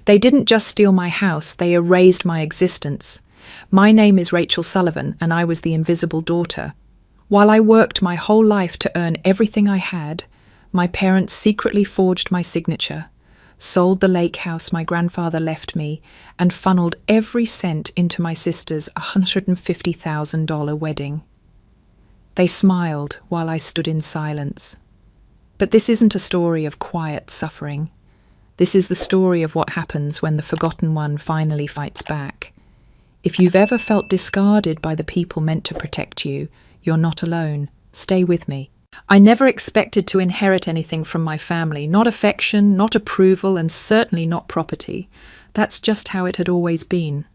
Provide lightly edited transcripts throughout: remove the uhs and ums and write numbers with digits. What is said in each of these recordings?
They didn't just steal my house, they erased my existence. My name is Rachel Sullivan, and I was the invisible daughter. While I worked my whole life to earn everything I had, my parents secretly forged my signature, sold the lake house my grandfather left me, and funneled every cent into my sister's $150,000 wedding. They smiled while I stood in silence. But this isn't a story of quiet suffering. This is the story of what happens when the forgotten one finally fights back. If you've ever felt discarded by the people meant to protect you, you're not alone. Stay with me. I never expected to inherit anything from my family, not affection, not approval, and certainly not property. That's just how it had always been.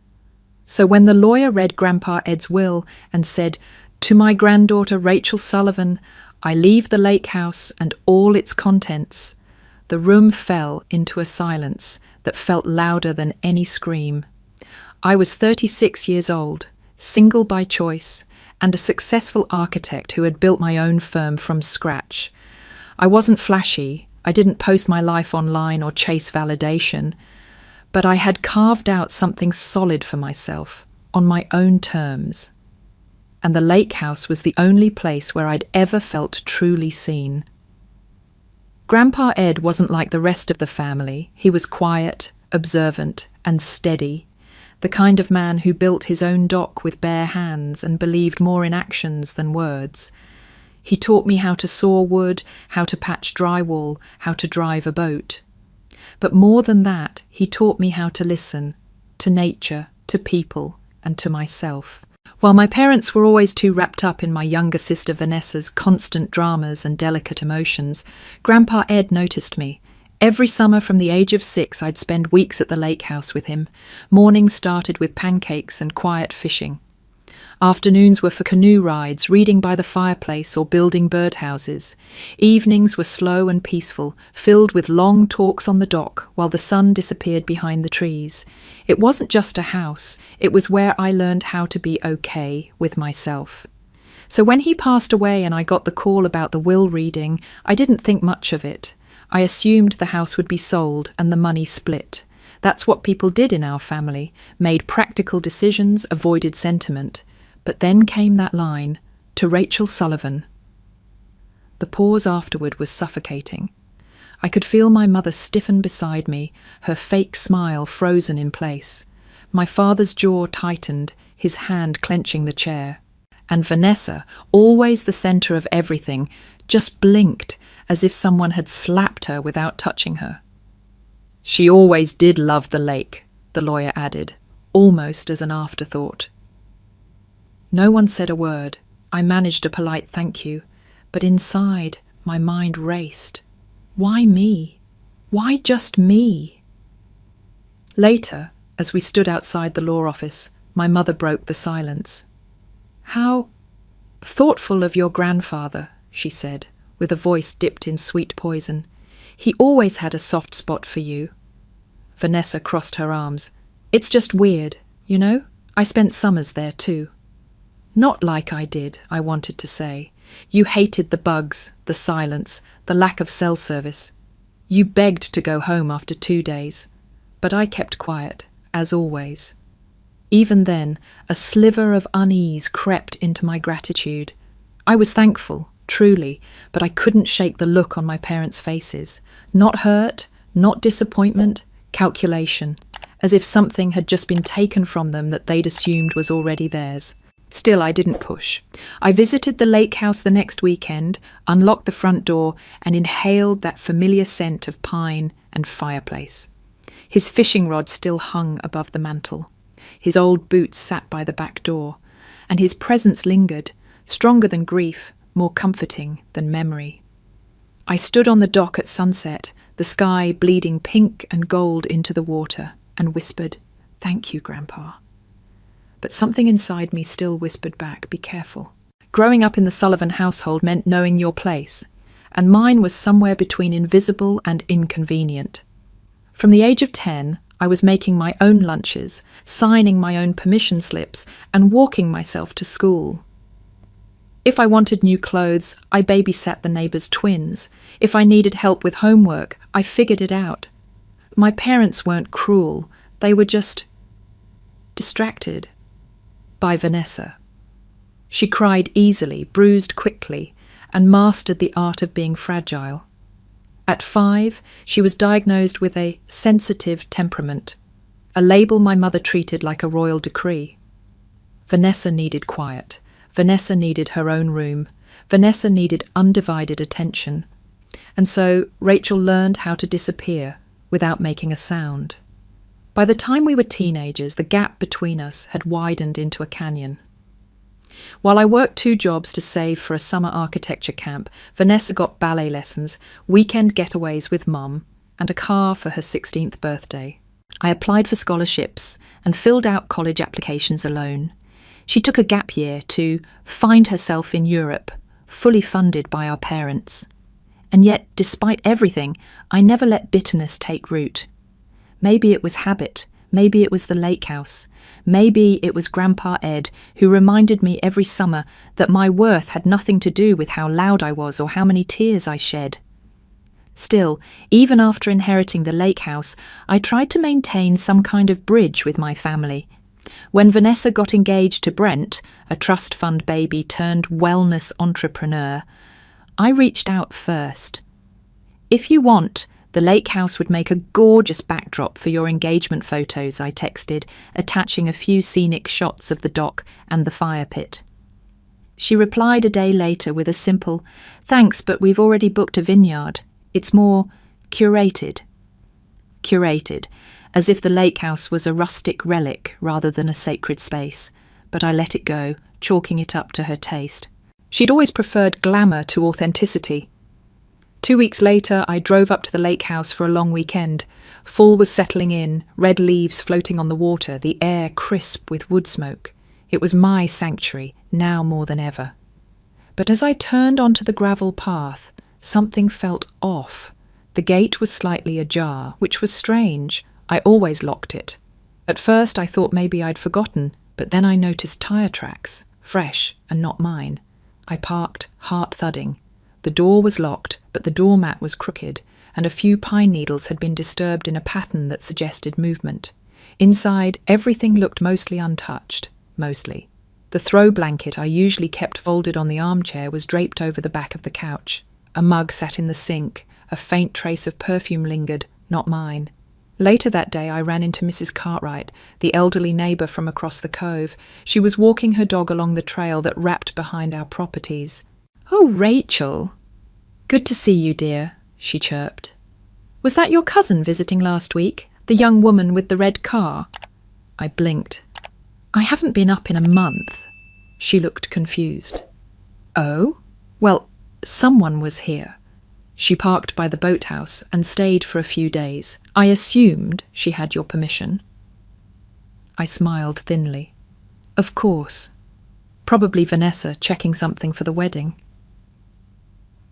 So when the lawyer read Grandpa Ed's will and said, "To my granddaughter Rachel Sullivan, I leave the lake house and all its contents," the room fell into a silence that felt louder than any scream. I was 36 years old, single by choice, and a successful architect who had built my own firm from scratch. I wasn't flashy, I didn't post my life online or chase validation, but I had carved out something solid for myself, on my own terms. And the lake house was the only place where I'd ever felt truly seen. Grandpa Ed wasn't like the rest of the family. He was quiet, observant, and steady. The kind of man who built his own dock with bare hands and believed more in actions than words. He taught me how to saw wood, how to patch drywall, how to drive a boat. But more than that, he taught me how to listen, to nature, to people, and to myself. While my parents were always too wrapped up in my younger sister Vanessa's constant dramas and delicate emotions, Grandpa Ed noticed me. Every summer from the age of 6, I'd spend weeks at the lake house with him. Mornings started with pancakes and quiet fishing. Afternoons were for canoe rides, reading by the fireplace, or building birdhouses. Evenings were slow and peaceful, filled with long talks on the dock while the sun disappeared behind the trees. It wasn't just a house, it was where I learned how to be okay with myself. So when he passed away and I got the call about the will reading, I didn't think much of it. I assumed the house would be sold and the money split. That's what people did in our family, made practical decisions, avoided sentiment. But then came that line, "To Rachel Sullivan." The pause afterward was suffocating. I could feel my mother stiffen beside me, her fake smile frozen in place. My father's jaw tightened, his hand clenching the chair. And Vanessa, always the centre of everything, just blinked as if someone had slapped her without touching her. "She always did love the lake," the lawyer added, almost as an afterthought. No one said a word. I managed a polite thank you, but inside my mind raced. Why me? Why just me? Later, as we stood outside the law office, my mother broke the silence. "How thoughtful of your grandfather," she said, with a voice dipped in sweet poison. "He always had a soft spot for you." Vanessa crossed her arms. "It's just weird, you know? I spent summers there too." "Not like I did," I wanted to say. "You hated the bugs, the silence, the lack of cell service. You begged to go home after 2 days. But I kept quiet, as always." Even then, a sliver of unease crept into my gratitude. I was thankful, truly, but I couldn't shake the look on my parents' faces. Not hurt, not disappointment, calculation, as if something had just been taken from them that they'd assumed was already theirs. Still, I didn't push. I visited the lake house the next weekend, unlocked the front door, and inhaled that familiar scent of pine and fireplace. His fishing rod still hung above the mantel. His old boots sat by the back door, and his presence lingered, stronger than grief, more comforting than memory. I stood on the dock at sunset, the sky bleeding pink and gold into the water, and whispered, "Thank you, Grandpa." But something inside me still whispered back, "Be careful." Growing up in the Sullivan household meant knowing your place, and mine was somewhere between invisible and inconvenient. From the age of 10, I was making my own lunches, signing my own permission slips, and walking myself to school. If I wanted new clothes, I babysat the neighbours' twins. If I needed help with homework, I figured it out. My parents weren't cruel, they were just distracted by Vanessa. She cried easily, bruised quickly, and mastered the art of being fragile. At 5, she was diagnosed with a sensitive temperament, a label my mother treated like a royal decree. Vanessa needed quiet. Vanessa needed her own room. Vanessa needed undivided attention. And so Rachel learned how to disappear without making a sound. By the time we were teenagers, the gap between us had widened into a canyon. While I worked 2 jobs to save for a summer architecture camp, Vanessa got ballet lessons, weekend getaways with Mum, and a car for her 16th birthday. I applied for scholarships and filled out college applications alone. She took a gap year to find herself in Europe, fully funded by our parents. And yet, despite everything, I never let bitterness take root. Maybe it was habit. Maybe it was the lake house. Maybe it was Grandpa Ed, who reminded me every summer that my worth had nothing to do with how loud I was or how many tears I shed. Still, even after inheriting the lake house, I tried to maintain some kind of bridge with my family. When Vanessa got engaged to Brent, a trust fund baby turned wellness entrepreneur, I reached out first. "If you want, the lake house would make a gorgeous backdrop for your engagement photos," I texted, attaching a few scenic shots of the dock and the fire pit. She replied a day later with a simple, "Thanks, but we've already booked a vineyard. It's more curated." Curated, as if the lake house was a rustic relic rather than a sacred space, but I let it go, chalking it up to her taste. She'd always preferred glamour to authenticity. 2 weeks later, I drove up to the lake house for a long weekend. Fall was settling in, red leaves floating on the water, the air crisp with wood smoke. It was my sanctuary, now more than ever. But as I turned onto the gravel path, something felt off. The gate was slightly ajar, which was strange. I always locked it. At first I thought maybe I'd forgotten, but then I noticed tyre tracks, fresh and not mine. I parked, heart thudding. The door was locked, but the doormat was crooked, and a few pine needles had been disturbed in a pattern that suggested movement. Inside, everything looked mostly untouched. Mostly. The throw blanket I usually kept folded on the armchair was draped over the back of the couch. A mug sat in the sink. A faint trace of perfume lingered, not mine. Later that day I ran into Mrs. Cartwright, the elderly neighbour from across the cove. She was walking her dog along the trail that wrapped behind our properties. "Oh, Rachel. Good to see you, dear," she chirped. "Was that your cousin visiting last week? The young woman with the red car?" I blinked. "I haven't been up in a month." She looked confused. "Oh? Well, someone was here. She parked by the boathouse and stayed for a few days. I assumed she had your permission." I smiled thinly. "Of course. Probably Vanessa checking something for the wedding."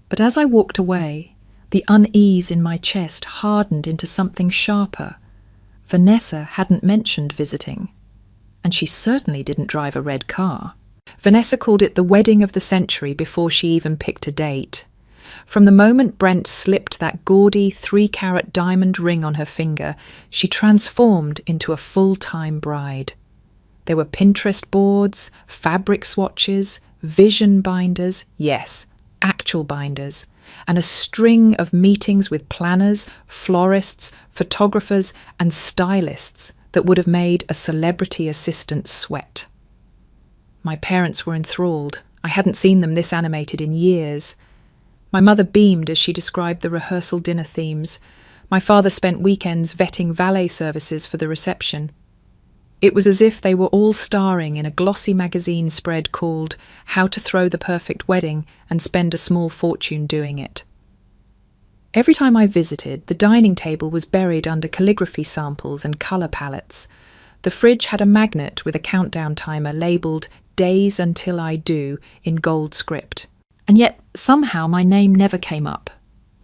But as I walked away, the unease in my chest hardened into something sharper. Vanessa hadn't mentioned visiting, and she certainly didn't drive a red car. Vanessa called it the wedding of the century before she even picked a date. From the moment Brent slipped that gaudy 3-carat diamond ring on her finger, she transformed into a full-time bride. There were Pinterest boards, fabric swatches, vision binders, yes, actual binders, and a string of meetings with planners, florists, photographers, and stylists that would have made a celebrity assistant sweat. My parents were enthralled. I hadn't seen them this animated in years. My mother beamed as she described the rehearsal dinner themes. My father spent weekends vetting valet services for the reception. It was as if they were all starring in a glossy magazine spread called How to Throw the Perfect Wedding and Spend a Small Fortune Doing It. Every time I visited, the dining table was buried under calligraphy samples and colour palettes. The fridge had a magnet with a countdown timer labelled Days Until I Do in gold script. And yet, somehow, my name never came up.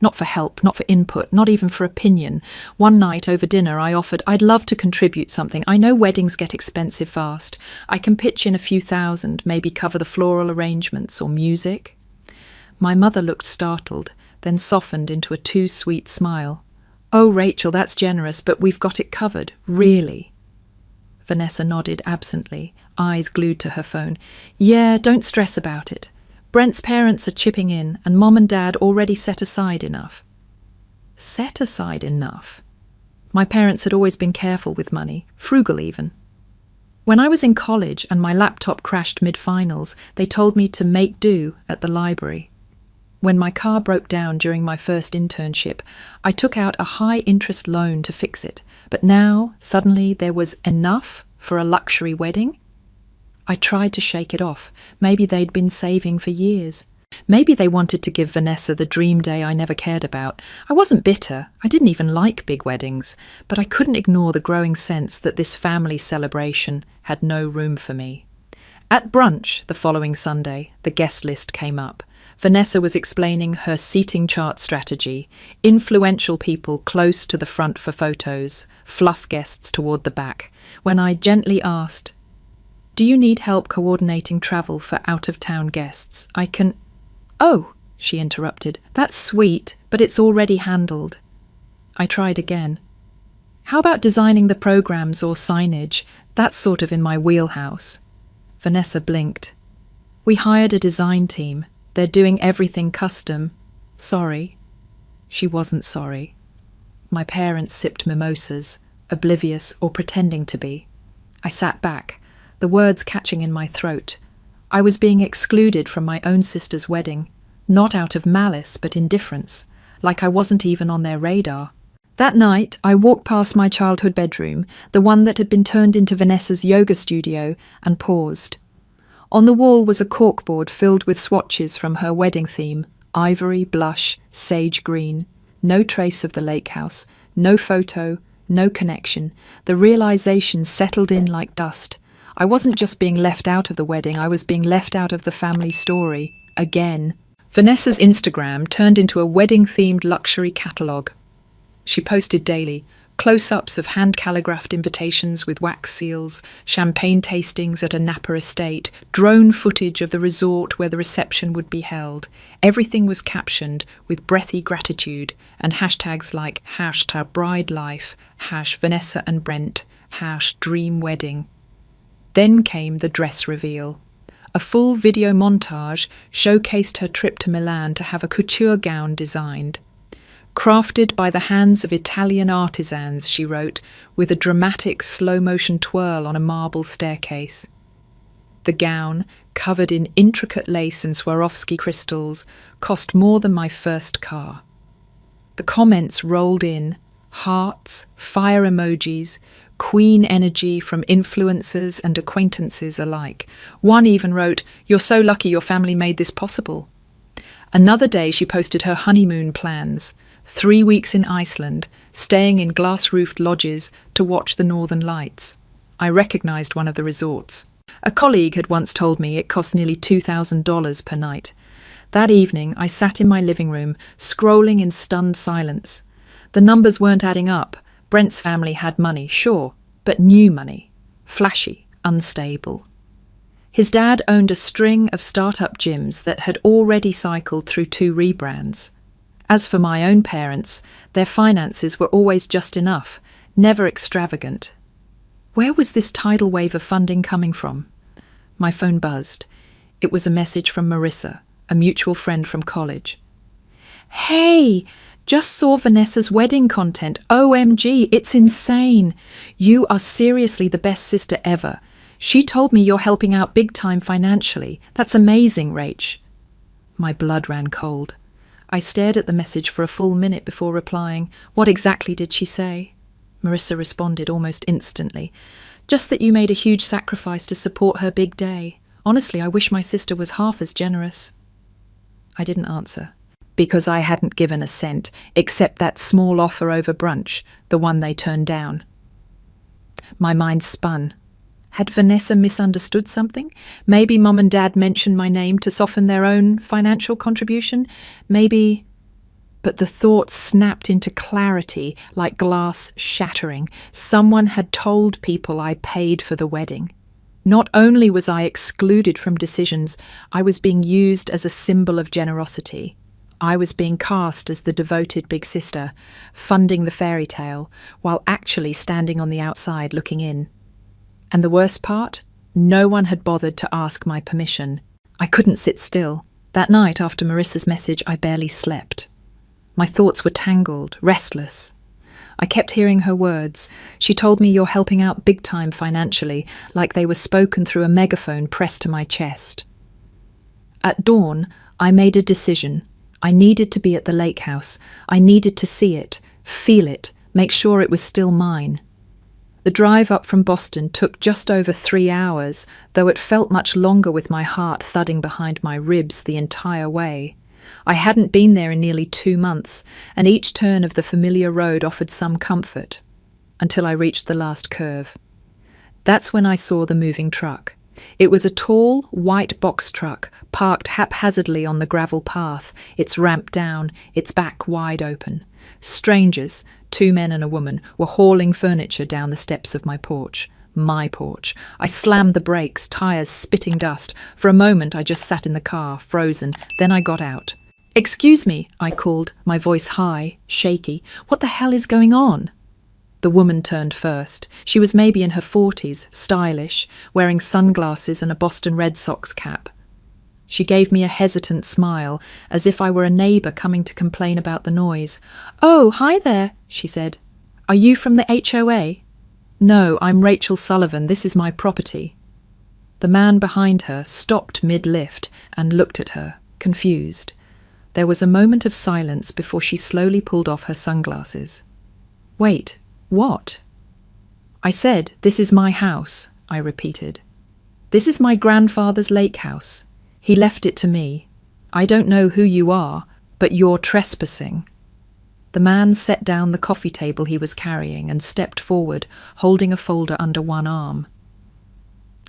Not for help, not for input, not even for opinion. One night over dinner I offered, "I'd love to contribute something. I know weddings get expensive fast. I can pitch in a few thousand, maybe cover the floral arrangements or music." My mother looked startled, then softened into a too sweet smile. Oh, Rachel, that's generous, but we've got it covered, really. Vanessa nodded absently, eyes glued to her phone. Yeah, don't stress about it. Brent's parents are chipping in, and Mom and Dad already set aside enough. Set aside enough? My parents had always been careful with money, frugal even. When I was in college and my laptop crashed mid-finals, they told me to make do at the library. When my car broke down during my first internship, I took out a high-interest loan to fix it. But now, suddenly, there was enough for a luxury wedding? I tried to shake it off. Maybe they'd been saving for years. Maybe they wanted to give Vanessa the dream day I never cared about. I wasn't bitter. I didn't even like big weddings. But I couldn't ignore the growing sense that this family celebration had no room for me. At brunch the following Sunday, the guest list came up. Vanessa was explaining her seating chart strategy. Influential people close to the front for photos, fluff guests toward the back. When I gently asked, "Do you need help coordinating travel for out-of-town guests? I can—" "Oh," she interrupted, "that's sweet, but it's already handled." I tried again. "How about designing the programs or signage? That's sort of in my wheelhouse." Vanessa blinked. "We hired a design team. They're doing everything custom. Sorry." She wasn't sorry. My parents sipped mimosas, oblivious or pretending to be. I sat back, the words catching in my throat. I was being excluded from my own sister's wedding, not out of malice but indifference, like I wasn't even on their radar. That night, I walked past my childhood bedroom, the one that had been turned into Vanessa's yoga studio, and paused. On the wall was a corkboard filled with swatches from her wedding theme, ivory, blush, sage green. No trace of the lake house, no photo, no connection. The realization settled in like dust. I wasn't just being left out of the wedding, I was being left out of the family story. Again. Vanessa's Instagram turned into a wedding-themed luxury catalogue. She posted daily, close-ups of hand-calligraphed invitations with wax seals, champagne tastings at a Napa estate, drone footage of the resort where the reception would be held. Everything was captioned with breathy gratitude and hashtags like #BrideLife, #Vanessa and Brent, #DreamWedding. Then came the dress reveal. A full video montage showcased her trip to Milan to have a couture gown designed. Crafted by the hands of Italian artisans, she wrote, with a dramatic slow-motion twirl on a marble staircase. The gown, covered in intricate lace and Swarovski crystals, cost more than my first car. The comments rolled in, hearts, fire emojis, queen energy from influencers and acquaintances alike. One even wrote, "You're so lucky your family made this possible." Another day she posted her honeymoon plans. 3 weeks in Iceland, staying in glass-roofed lodges to watch the northern lights. I recognised one of the resorts. A colleague had once told me it cost nearly $2,000 per night. That evening, I sat in my living room, scrolling in stunned silence. The numbers weren't adding up. Brent's family had money, sure, but new money. Flashy, unstable. His dad owned a string of start-up gyms that had already cycled through 2 rebrands. As for my own parents, their finances were always just enough, never extravagant. Where was this tidal wave of funding coming from? My phone buzzed. It was a message from Marissa, a mutual friend from college. "Hey, just saw Vanessa's wedding content. OMG, it's insane. You are seriously the best sister ever. She told me you're helping out big time financially. That's amazing, Rach." My blood ran cold. I stared at the message for a full minute before replying. What exactly did she say? Marissa responded almost instantly. "Just that you made a huge sacrifice to support her big day. Honestly, I wish my sister was half as generous." I didn't answer, because I hadn't given a cent, except that small offer over brunch, the one they turned down. My mind spun. Had Vanessa misunderstood something? Maybe Mum and Dad mentioned my name to soften their own financial contribution? Maybe... But the thought snapped into clarity like glass shattering. Someone had told people I paid for the wedding. Not only was I excluded from decisions, I was being used as a symbol of generosity. I was being cast as the devoted big sister, funding the fairy tale, while actually standing on the outside looking in. And the worst part? No one had bothered to ask my permission. I couldn't sit still. That night, after Marissa's message, I barely slept. My thoughts were tangled, restless. I kept hearing her words. She told me you're helping out big time financially, like they were spoken through a megaphone pressed to my chest. At dawn, I made a decision. I needed to be at the lake house. I needed to see it, feel it, make sure it was still mine. The drive up from Boston took just over 3 hours, though it felt much longer with my heart thudding behind my ribs the entire way. I hadn't been there in nearly 2 months, and each turn of the familiar road offered some comfort, until I reached the last curve. That's when I saw the moving truck. It was a tall, white box truck, parked haphazardly on the gravel path, its ramp down, its back wide open. Strangers, 2 men and a woman, were hauling furniture down the steps of my porch. My porch. I slammed the brakes, tires spitting dust. For a moment I just sat in the car, frozen. Then I got out. "Excuse me," I called, my voice high, shaky. "What the hell is going on?" The woman turned first. She was maybe in her 40s, stylish, wearing sunglasses and a Boston Red Sox cap. She gave me a hesitant smile, as if I were a neighbour coming to complain about the noise. "Oh, hi there," she said. "Are you from the HOA?" "No, I'm Rachel Sullivan. This is my property." The man behind her stopped mid-lift and looked at her, confused. There was a moment of silence before she slowly pulled off her sunglasses. "Wait, what?" "I said, this is my house," I repeated. "This is my grandfather's lake house. He left it to me. I don't know who you are, but you're trespassing." The man set down the coffee table he was carrying and stepped forward, holding a folder under one arm.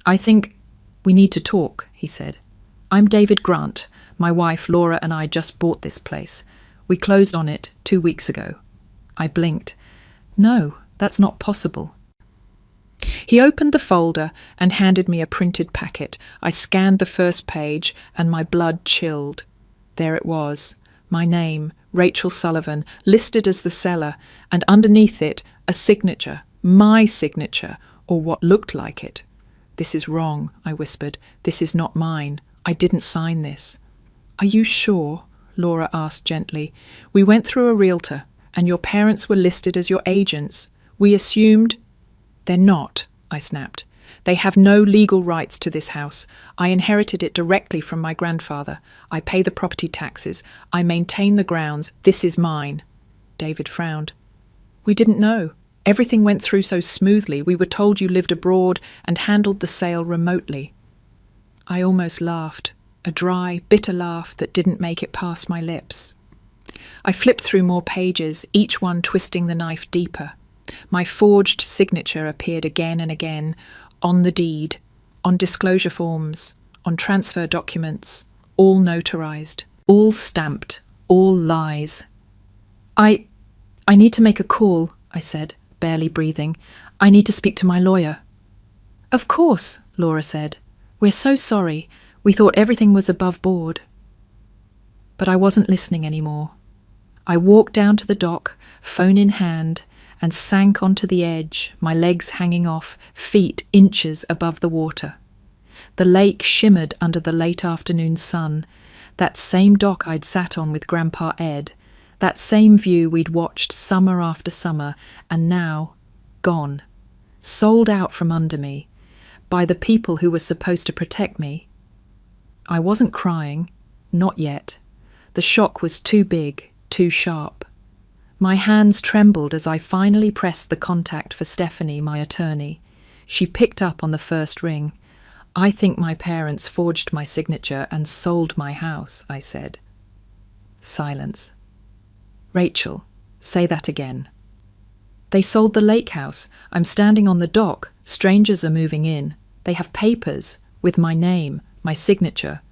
"I think we need to talk," he said. "I'm David Grant. My wife, Laura, and I just bought this place. We closed on it 2 weeks ago." I blinked. "No, that's not possible." He opened the folder and handed me a printed packet. I scanned the first page and my blood chilled. There it was, my name, Rachel Sullivan, listed as the seller, and underneath it a signature, my signature, or what looked like it. "This is wrong," I whispered. "This is not mine. I didn't sign this." "Are you sure?" Laura asked gently. "We went through a realtor, and your parents were listed as your agents. We assumed—" "They're not," I snapped. "They have no legal rights to this house. I inherited it directly from my grandfather. I pay the property taxes. I maintain the grounds. This is mine." David frowned. "We didn't know. Everything went through so smoothly. We were told you lived abroad and handled the sale remotely." I almost laughed, a dry, bitter laugh that didn't make it past my lips. I flipped through more pages, each one twisting the knife deeper. My forged signature appeared again and again, on the deed, on disclosure forms, on transfer documents, all notarized, all stamped, all lies. I need to make a call," I said, barely breathing. "I need to speak to my lawyer." "Of course," Laura said. "We're so sorry. We thought everything was above board." But I wasn't listening anymore. I walked down to the dock, phone in hand, and sank onto the edge, my legs hanging off, feet inches above the water. The lake shimmered under the late afternoon sun, that same dock I'd sat on with Grandpa Ed, that same view we'd watched summer after summer, and now gone, sold out from under me, by the people who were supposed to protect me. I wasn't crying, not yet. The shock was too big, too sharp. My hands trembled as I finally pressed the contact for Stephanie, my attorney. She picked up on the first ring. "I think my parents forged my signature and sold my house," I said. Silence. "Rachel, say that again." "They sold the lake house. I'm standing on the dock. Strangers are moving in. They have papers with my name, my signature,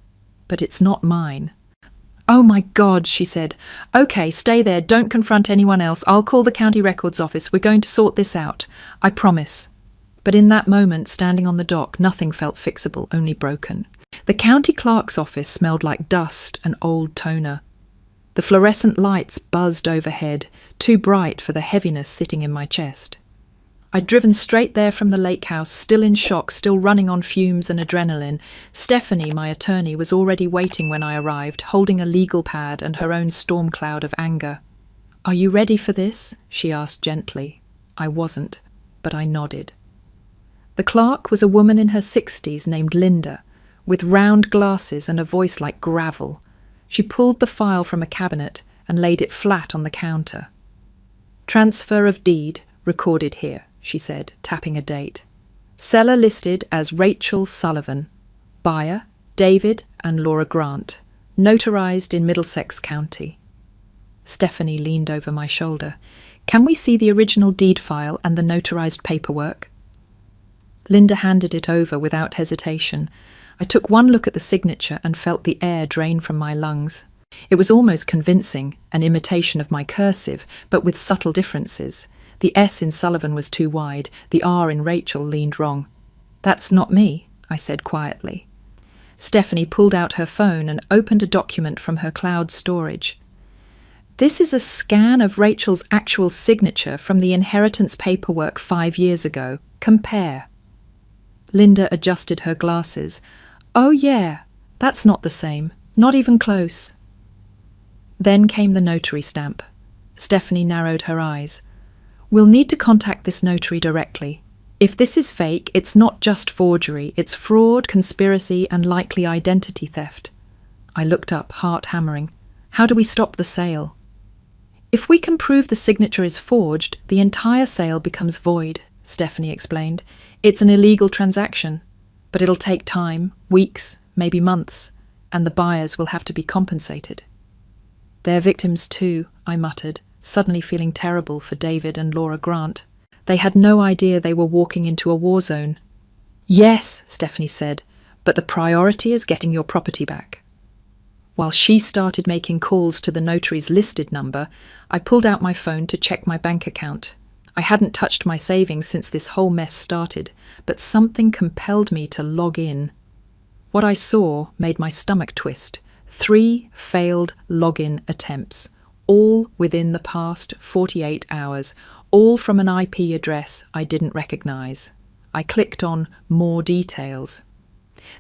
but it's not mine." "Oh my God," she said. "Okay, stay there. Don't confront anyone else. I'll call the county records office. We're going to sort this out. I promise." But in that moment, standing on the dock, nothing felt fixable, only broken. The county clerk's office smelled like dust and old toner. The fluorescent lights buzzed overhead, too bright for the heaviness sitting in my chest. I'd driven straight there from the lake house, still in shock, still running on fumes and adrenaline. Stephanie, my attorney, was already waiting when I arrived, holding a legal pad and her own storm cloud of anger. "Are you ready for this?" she asked gently. I wasn't, but I nodded. The clerk was a woman in her 60s named Linda, with round glasses and a voice like gravel. She pulled the file from a cabinet and laid it flat on the counter. "Transfer of deed recorded here," she said, tapping a date. "Seller listed as Rachel Sullivan. Buyer, David and Laura Grant. Notarized in Middlesex County." Stephanie leaned over my shoulder. "Can we see the original deed file and the notarized paperwork?" Linda handed it over without hesitation. I took one look at the signature and felt the air drain from my lungs. It was almost convincing, an imitation of my cursive, but with subtle differences. The S in Sullivan was too wide, the R in Rachel leaned wrong. "That's not me," I said quietly. Stephanie pulled out her phone and opened a document from her cloud storage. "This is a scan of Rachel's actual signature from the inheritance paperwork 5 years ago. Compare." Linda adjusted her glasses. "Oh yeah, that's not the same. Not even close." Then came the notary stamp. Stephanie narrowed her eyes. "We'll need to contact this notary directly. If this is fake, it's not just forgery, it's fraud, conspiracy, and likely identity theft." I looked up, heart hammering. "How do we stop the sale?" "If we can prove the signature is forged, the entire sale becomes void," Stephanie explained. "It's an illegal transaction, but it'll take time, weeks, maybe months, and the buyers will have to be compensated." "They're victims too," I muttered, suddenly feeling terrible for David and Laura Grant. They had no idea they were walking into a war zone. "Yes," Stephanie said, "but the priority is getting your property back." While she started making calls to the notary's listed number, I pulled out my phone to check my bank account. I hadn't touched my savings since this whole mess started, but something compelled me to log in. What I saw made my stomach twist. 3 failed login attempts, all within the past 48 hours, all from an IP address I didn't recognize. I clicked on More Details.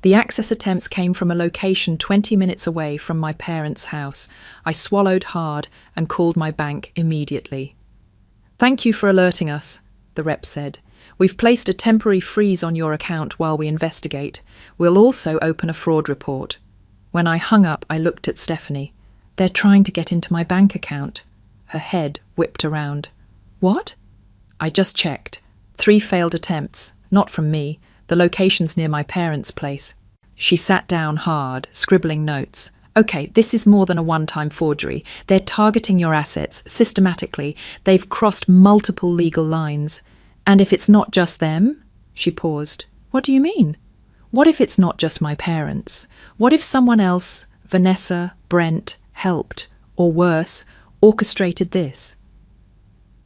The access attempts came from a location 20 minutes away from my parents' house. I swallowed hard and called my bank immediately. "Thank you for alerting us," the rep said. "We've placed a temporary freeze on your account while we investigate. We'll also open a fraud report." When I hung up, I looked at Stephanie. "They're trying to get into my bank account." Her head whipped around. "What?" "I just checked. 3 failed attempts. Not from me. The location's near my parents' place." She sat down hard, scribbling notes. "Okay, this is more than a one-time forgery. They're targeting your assets, systematically. They've crossed multiple legal lines. And if it's not just them?" She paused. "What do you mean? What if it's not just my parents? What if someone else, Vanessa, Brent, helped, or worse, orchestrated this?"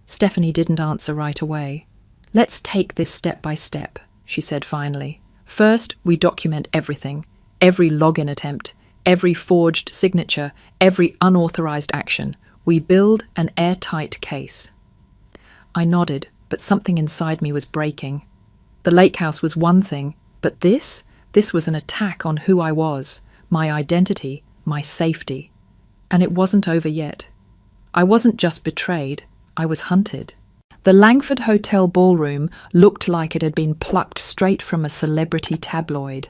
Stephanie didn't answer right away. "Let's take this step by step," she said finally. "First, we document everything. Every login attempt, every forged signature, every unauthorized action. We build an airtight case." I nodded, but something inside me was breaking. The lake house was one thing, but this was an attack on who I was, my identity, my safety. And it wasn't over yet. I wasn't just betrayed, I was hunted. The Langford Hotel ballroom looked like it had been plucked straight from a celebrity tabloid.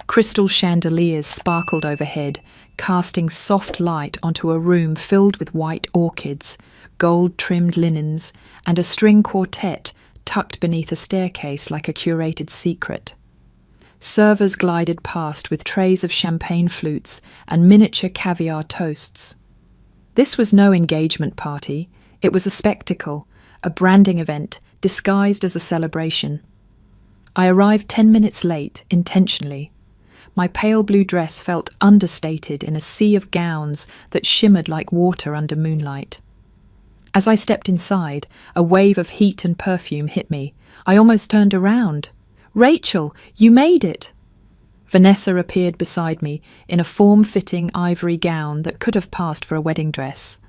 Crystal chandeliers sparkled overhead, casting soft light onto a room filled with white orchids, gold-trimmed linens, and a string quartet tucked beneath a staircase like a curated secret. Servers glided past with trays of champagne flutes and miniature caviar toasts. This was no engagement party. It was a spectacle, a branding event disguised as a celebration. I arrived 10 minutes late, intentionally. My pale blue dress felt understated in a sea of gowns that shimmered like water under moonlight. As I stepped inside, a wave of heat and perfume hit me. I almost turned around. "Rachel, you made it!" Vanessa appeared beside me in a form-fitting ivory gown that could have passed for a wedding dress.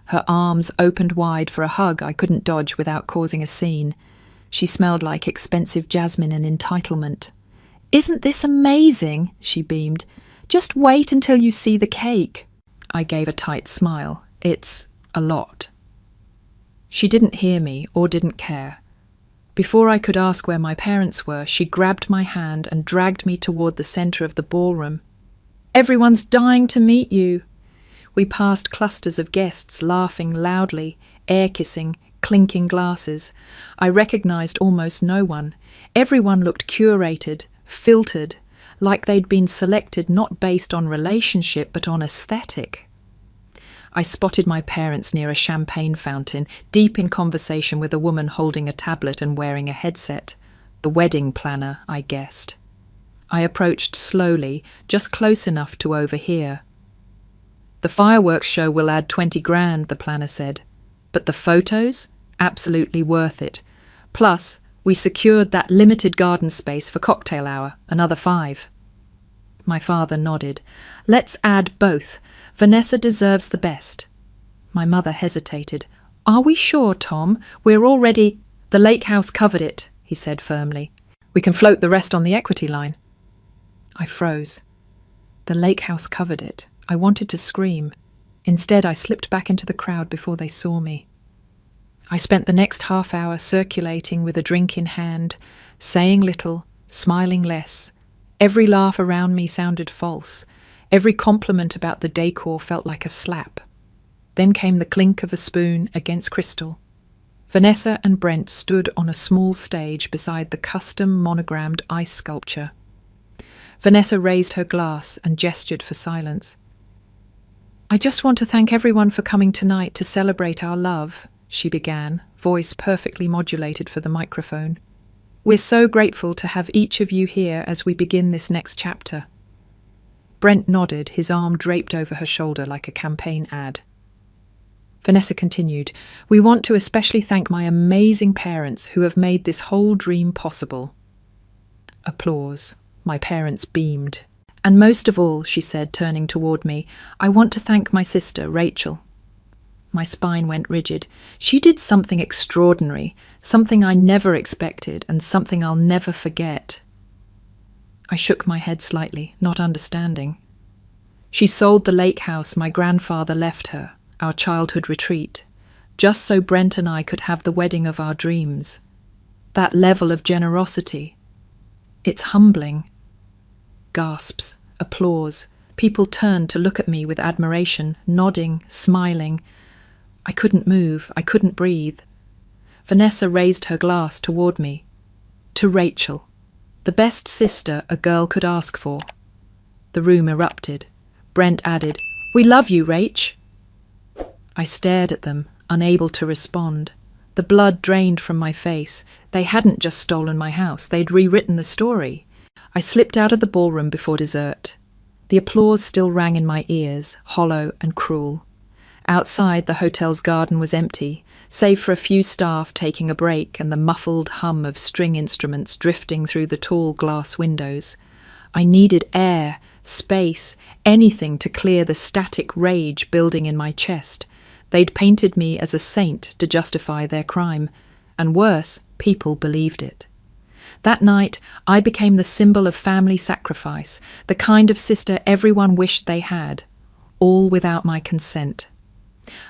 Her arms opened wide for a hug I couldn't dodge without causing a scene. She smelled like expensive jasmine and entitlement. "Isn't this amazing?" she beamed. "Just wait until you see the cake." I gave a tight smile. "It's a lot." She didn't hear me or didn't care. Before I could ask where my parents were, she grabbed my hand and dragged me toward the center of the ballroom. "Everyone's dying to meet you." We passed clusters of guests laughing loudly, air-kissing, clinking glasses. I recognized almost no one. Everyone looked curated, filtered, like they'd been selected not based on relationship but on aesthetic. I spotted my parents near a champagne fountain, deep in conversation with a woman holding a tablet and wearing a headset. The wedding planner, I guessed. I approached slowly, just close enough to overhear. "The fireworks show will add 20 grand, the planner said. But the photos? Absolutely worth it. Plus, we secured that limited garden space for cocktail hour, another 5. My father nodded. "Let's add both. Vanessa deserves the best." My mother hesitated. "Are we sure, Tom? We're already—" "The lake house covered it," he said firmly. "We can float the rest on the equity line." I froze. The lake house covered it. I wanted to scream. Instead, I slipped back into the crowd before they saw me. I spent the next half hour circulating with a drink in hand, saying little, smiling less. Every laugh around me sounded false. Every compliment about the decor felt like a slap. Then came the clink of a spoon against crystal. Vanessa and Brent stood on a small stage beside the custom monogrammed ice sculpture. Vanessa raised her glass and gestured for silence. "I just want to thank everyone for coming tonight to celebrate our love," she began, voice perfectly modulated for the microphone. "We're so grateful to have each of you here as we begin this next chapter." Brent nodded, his arm draped over her shoulder like a campaign ad. Vanessa continued, "We want to especially thank my amazing parents who have made this whole dream possible." Applause. My parents beamed. "And most of all," she said, turning toward me, "I want to thank my sister, Rachel." My spine went rigid. She did something extraordinary, something I never expected, and something I'll never forget. I shook my head slightly, not understanding. "She sold the lake house my grandfather left her, our childhood retreat, just so Brent and I could have the wedding of our dreams. That level of generosity. It's humbling." Gasps, applause. People turned to look at me with admiration, nodding, smiling. I couldn't move, I couldn't breathe. Vanessa raised her glass toward me. "To Rachel, the best sister a girl could ask for." The room erupted. Brent added, "We love you, Rach." I stared at them, unable to respond. The blood drained from my face. They hadn't just stolen my house, they'd rewritten the story. I slipped out of the ballroom before dessert. The applause still rang in my ears, hollow and cruel. Outside, the hotel's garden was empty, save for a few staff taking a break and the muffled hum of string instruments drifting through the tall glass windows. I needed air, space, anything to clear the static rage building in my chest. They'd painted me as a saint to justify their crime, and worse, people believed it. That night, I became the symbol of family sacrifice, the kind of sister everyone wished they had, all without my consent.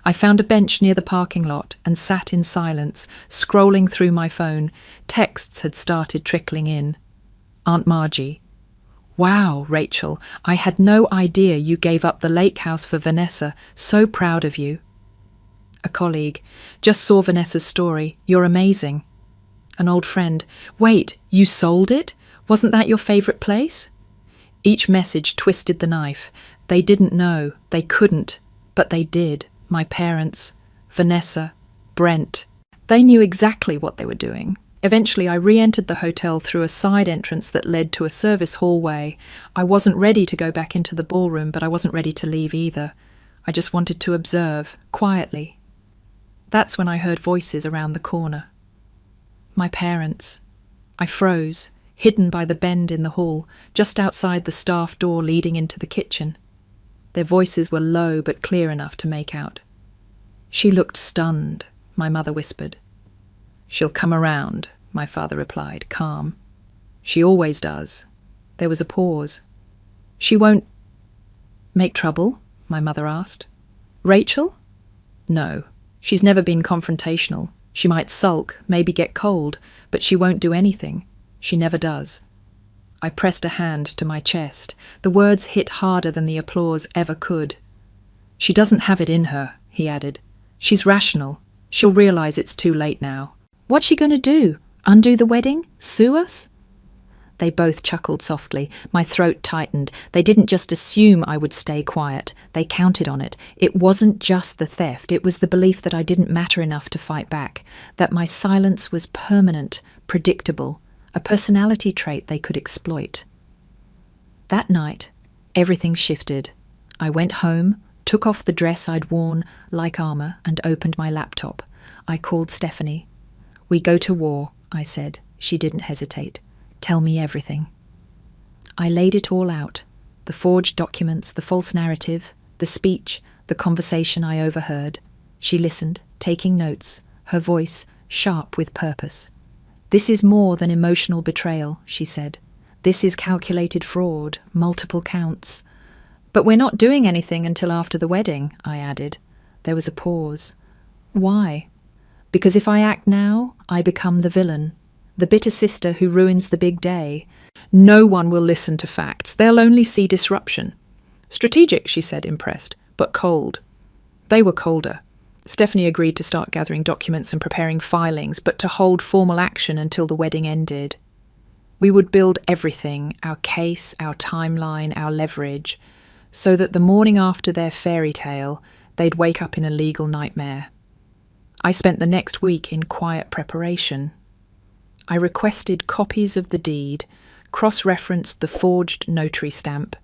I found a bench near the parking lot and sat in silence, scrolling through my phone. Texts had started trickling in. Aunt Margie. "Wow, Rachel, I had no idea you gave up the lake house for Vanessa. So proud of you." A colleague. "Just saw Vanessa's story. You're amazing." An old friend. "Wait, you sold it? Wasn't that your favourite place?" Each message twisted the knife. They didn't know. They couldn't. But they did. My parents, Vanessa, Brent. They knew exactly what they were doing. Eventually, I re-entered the hotel through a side entrance that led to a service hallway. I wasn't ready to go back into the ballroom, but I wasn't ready to leave either. I just wanted to observe, quietly. That's when I heard voices around the corner. My parents. I froze, hidden by the bend in the hall, just outside the staff door leading into the kitchen. Their voices were low but clear enough to make out. "She looked stunned," my mother whispered. "She'll come around," my father replied, calm. "She always does." There was a pause. "She won't make trouble?" my mother asked. "Rachel?" "No. She's never been confrontational. She might sulk, maybe get cold, but she won't do anything. She never does." I pressed a hand to my chest. The words hit harder than the applause ever could. "She doesn't have it in her," he added. "She's rational. She'll realize it's too late now." "What's she going to do? Undo the wedding? Sue us?" They both chuckled softly. My throat tightened. They didn't just assume I would stay quiet. They counted on it. It wasn't just the theft. It was the belief that I didn't matter enough to fight back, that my silence was permanent, predictable, a personality trait they could exploit. That night, everything shifted. I went home, took off the dress I'd worn like armor, and opened my laptop. I called Stephanie. "We go to war," I said. She didn't hesitate. "Tell me everything." I laid it all out. The forged documents, the false narrative, the speech, the conversation I overheard. She listened, taking notes, her voice sharp with purpose. "This is more than emotional betrayal," she said. "This is calculated fraud, multiple counts." "But we're not doing anything until after the wedding," I added. There was a pause. "Why?" "Because if I act now, I become the villain. The bitter sister who ruins the big day. No one will listen to facts. They'll only see disruption." "Strategic," she said, impressed, "but cold." They were colder. Stephanie agreed to start gathering documents and preparing filings, but to hold formal action until the wedding ended. We would build everything, our case, our timeline, our leverage, so that the morning after their fairy tale, they'd wake up in a legal nightmare. I spent the next week in quiet preparation. I requested copies of the deed, cross-referenced the forged notary stamp,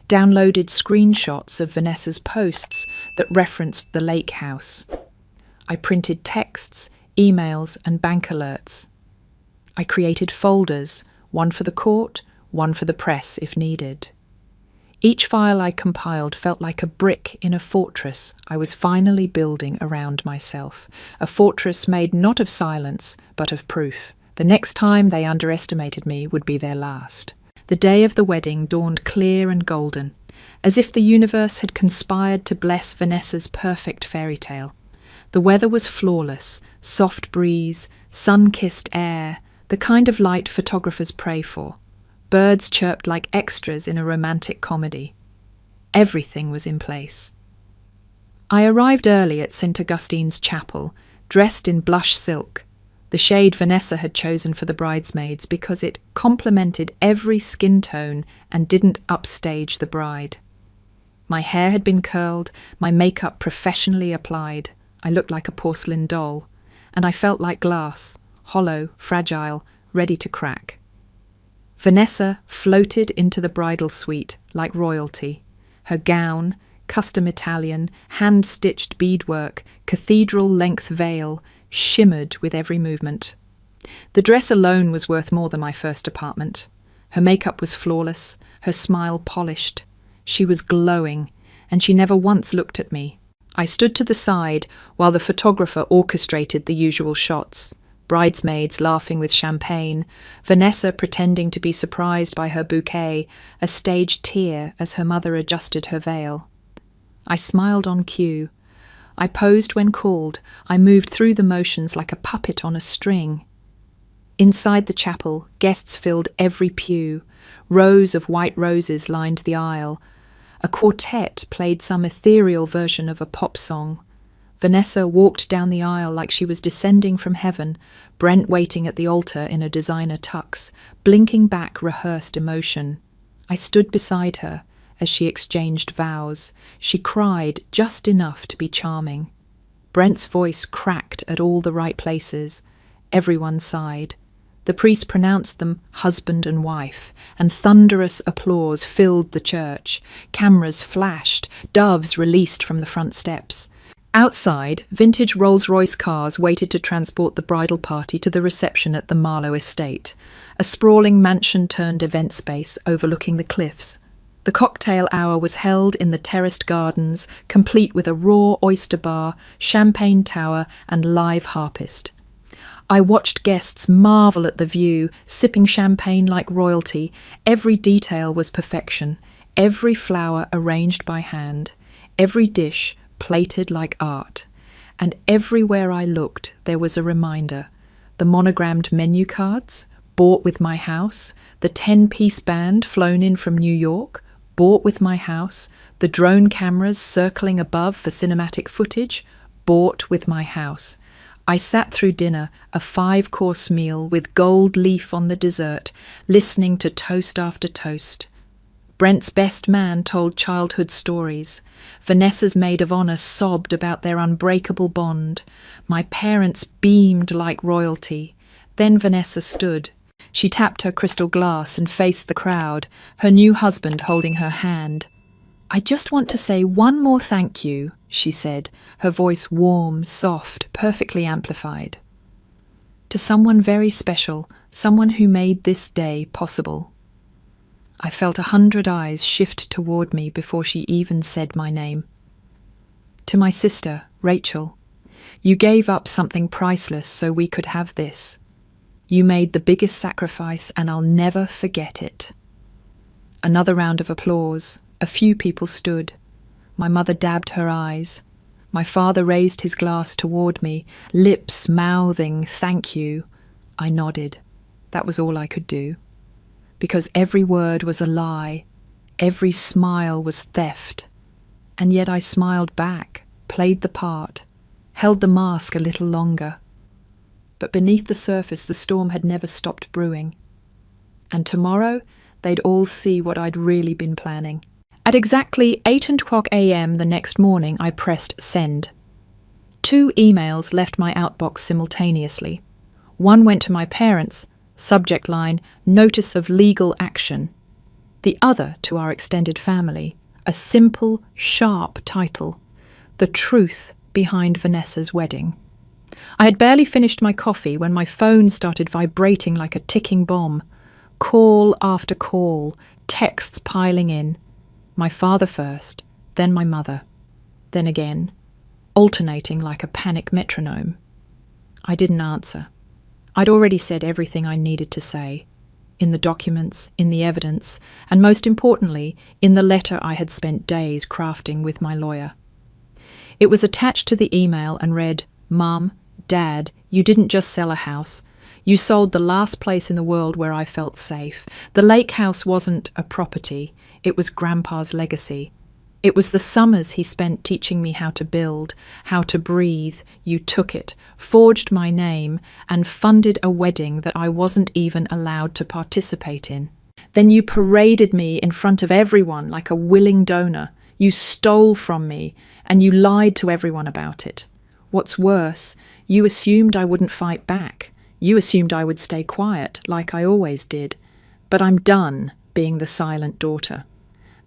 downloaded screenshots of Vanessa's posts that referenced the lake house. I printed texts, emails, and bank alerts. I created folders, one for the court, one for the press if needed. Each file I compiled felt like a brick in a fortress I was finally building around myself, a fortress made not of silence, but of proof. The next time they underestimated me would be their last. The day of the wedding dawned clear and golden, as if the universe had conspired to bless Vanessa's perfect fairy tale. The weather was flawless, soft breeze, sun-kissed air, the kind of light photographers pray for. Birds chirped like extras in a romantic comedy. Everything was in place. I arrived early at St. Augustine's Chapel, dressed in blush silk, the shade Vanessa had chosen for the bridesmaids because it complemented every skin tone and didn't upstage the bride. My hair had been curled, my makeup professionally applied. I looked like a porcelain doll, and I felt like glass, hollow, fragile, ready to crack. Vanessa floated into the bridal suite like royalty. Her gown, custom Italian, hand-stitched beadwork, cathedral-length veil, shimmered with every movement. The dress alone was worth more than my first apartment. Her makeup was flawless, her smile polished. She was glowing, and she never once looked at me. I stood to the side while the photographer orchestrated the usual shots. Bridesmaids laughing with champagne, Vanessa pretending to be surprised by her bouquet, a staged tear as her mother adjusted her veil. I smiled on cue. I posed when called. I moved through the motions like a puppet on a string. Inside the chapel, guests filled every pew. Rows of white roses lined the aisle. A quartet played some ethereal version of a pop song. Vanessa walked down the aisle like she was descending from heaven, Brent waiting at the altar in a designer tux, blinking back rehearsed emotion. I stood beside her as she exchanged vows. She cried just enough to be charming. Brent's voice cracked at all the right places. Everyone sighed. The priest pronounced them husband and wife, and thunderous applause filled the church. Cameras flashed, doves released from the front steps. Outside, vintage Rolls-Royce cars waited to transport the bridal party to the reception at the Marlowe estate, a sprawling mansion-turned-event space overlooking the cliffs. The cocktail hour was held in the terraced gardens, complete with a raw oyster bar, champagne tower, and live harpist. I watched guests marvel at the view, sipping champagne like royalty. Every detail was perfection, every flower arranged by hand, every dish plated like art. And everywhere I looked, there was a reminder. The monogrammed menu cards, bought with my house, the 10-piece band flown in from New York, bought with my house, the drone cameras circling above for cinematic footage, bought with my house. I sat through dinner, a 5-course meal with gold leaf on the dessert, listening to toast after toast. Brent's best man told childhood stories. Vanessa's maid of honor sobbed about their unbreakable bond. My parents beamed like royalty. Then Vanessa stood. She tapped her crystal glass and faced the crowd, her new husband holding her hand. "I just want to say one more thank you," she said, her voice warm, soft, perfectly amplified. "To someone very special, someone who made this day possible." I felt 100 eyes shift toward me before she even said my name. "To my sister, Rachel, you gave up something priceless so we could have this. You made the biggest sacrifice and I'll never forget it." Another round of applause. A few people stood. My mother dabbed her eyes. My father raised his glass toward me, lips mouthing "thank you." I nodded. That was all I could do. Because every word was a lie, every smile was theft. And yet I smiled back, played the part, held the mask a little longer. But beneath the surface the storm had never stopped brewing. And tomorrow they'd all see what I'd really been planning. At exactly 8:00 a.m. the next morning I pressed send. 2 emails left my outbox simultaneously. One went to my parents, subject line, "Notice of legal action." The other to our extended family, a simple, sharp title, "The Truth Behind Vanessa's Wedding." I had barely finished my coffee when my phone started vibrating like a ticking bomb. Call after call, texts piling in. My father first, then my mother, then again, alternating like a panic metronome. I didn't answer. I'd already said everything I needed to say, in the documents, in the evidence, and most importantly, in the letter I had spent days crafting with my lawyer. It was attached to the email and read, "Mum, Dad, you didn't just sell a house. You sold the last place in the world where I felt safe. The lake house wasn't a property, it was Grandpa's legacy. It was the summers he spent teaching me how to build, how to breathe. You took it, forged my name, and funded a wedding that I wasn't even allowed to participate in. Then you paraded me in front of everyone like a willing donor. You stole from me, and you lied to everyone about it. What's worse, you assumed I wouldn't fight back. You assumed I would stay quiet, like I always did. But I'm done being the silent daughter.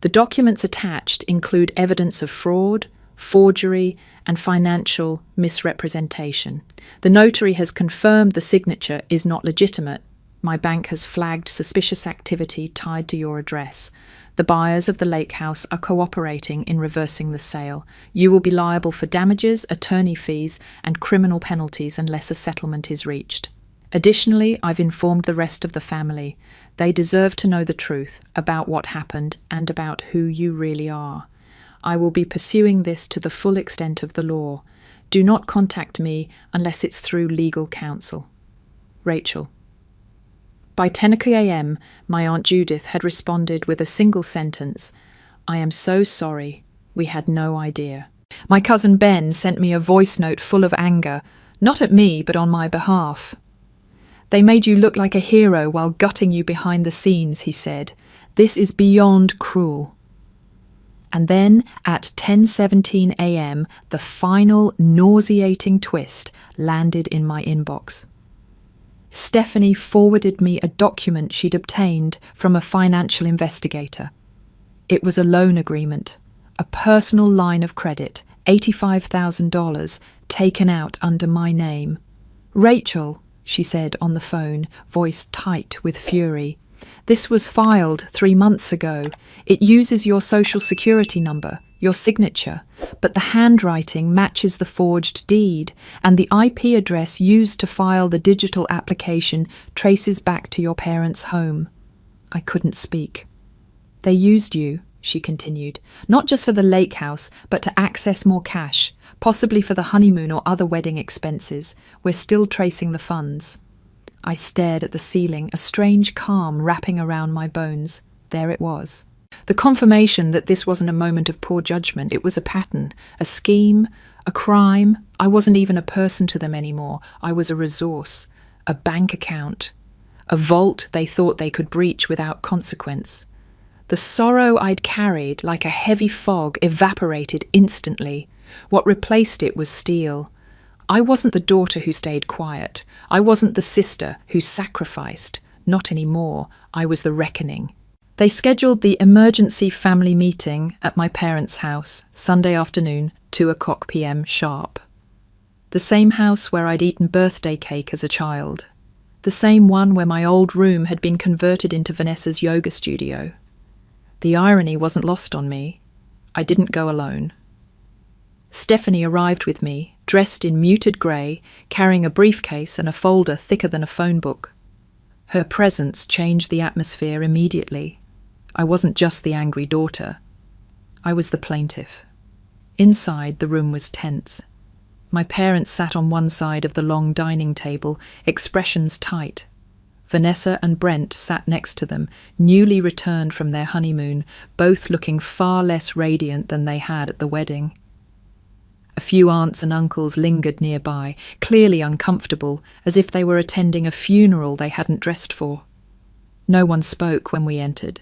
The documents attached include evidence of fraud, forgery, and financial misrepresentation. The notary has confirmed the signature is not legitimate. My bank has flagged suspicious activity tied to your address. The buyers of the lake house are cooperating in reversing the sale. You will be liable for damages, attorney fees, and criminal penalties unless a settlement is reached. Additionally, I've informed the rest of the family. They deserve to know the truth about what happened and about who you really are. I will be pursuing this to the full extent of the law. Do not contact me unless it's through legal counsel. Rachel. By 10 a.m., my Aunt Judith had responded with a single sentence, "I am so sorry. We had no idea." My cousin Ben sent me a voice note full of anger, not at me, but on my behalf. "They made you look like a hero while gutting you behind the scenes," he said. "This is beyond cruel." And then, at 10:17 a.m., the final nauseating twist landed in my inbox. Stephanie forwarded me a document she'd obtained from a financial investigator. It was a loan agreement, a personal line of credit, $85,000 taken out under my name. "Rachel," she said on the phone, voice tight with fury. "This was filed 3 months ago. It uses your social security number, your signature, but the handwriting matches the forged deed, and the IP address used to file the digital application traces back to your parents' home." I couldn't speak. "They used you," she continued, "not just for the lake house, but to access more cash, possibly for the honeymoon or other wedding expenses. We're still tracing the funds." I stared at the ceiling, a strange calm wrapping around my bones. There it was. The confirmation that this wasn't a moment of poor judgment. It was a pattern, a scheme, a crime. I wasn't even a person to them anymore. I was a resource, a bank account, a vault they thought they could breach without consequence. The sorrow I'd carried, like a heavy fog, evaporated instantly. What replaced it was steel. I wasn't the daughter who stayed quiet. I wasn't the sister who sacrificed. Not anymore. I was the reckoning. They scheduled the emergency family meeting at my parents' house, Sunday afternoon, 2:00 p.m. sharp. The same house where I'd eaten birthday cake as a child. The same one where my old room had been converted into Vanessa's yoga studio. The irony wasn't lost on me. I didn't go alone. Stephanie arrived with me, dressed in muted grey, carrying a briefcase and a folder thicker than a phone book. Her presence changed the atmosphere immediately. I wasn't just the angry daughter. I was the plaintiff. Inside, the room was tense. My parents sat on one side of the long dining table, expressions tight. Vanessa and Brent sat next to them, newly returned from their honeymoon, both looking far less radiant than they had at the wedding. A few aunts and uncles lingered nearby, clearly uncomfortable, as if they were attending a funeral they hadn't dressed for. No one spoke when we entered.